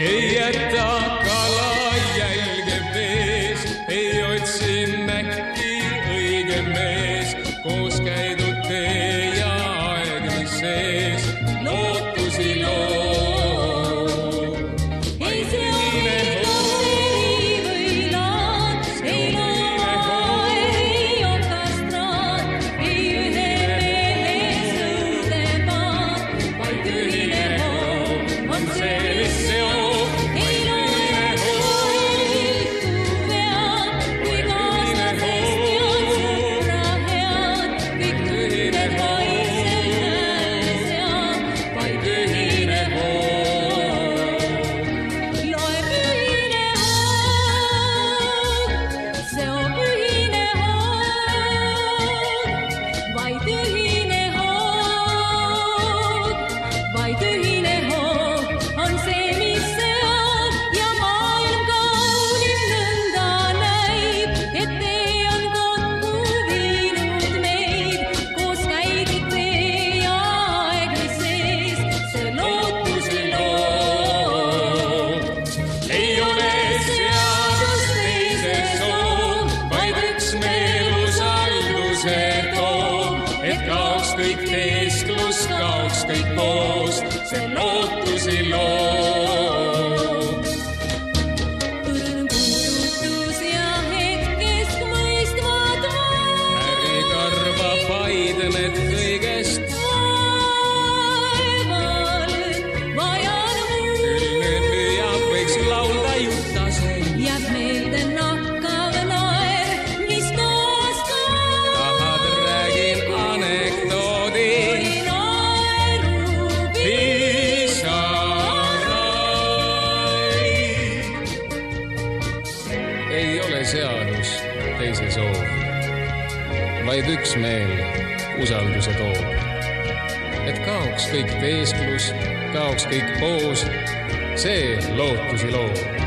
Ei jäta kalajälge vees, ei otsi näkki õige mees, koos käidud tee ja aeg, mis sees lootusi loob. Ei see ole kasteri või laat, ei looma, ei orkastraat, ei ühe mehe sõudepaat, vaid ühine hoog on see, mis seob. Et kaoks kõik teesklus, kaoks kõik koos, see lootusi loob. Õrn puudutus ja hetkest mõistvad Ärikarva paidned kõigest. Vajan Külne püüab, võiks laulda juttaseid. jääb meelde nakkav naer, mis ei ole seadus teise soov, vaid üksmeel usalduse toob. Et kaoks kõik teesklus, kaoks kõik poos, see lootusi loob.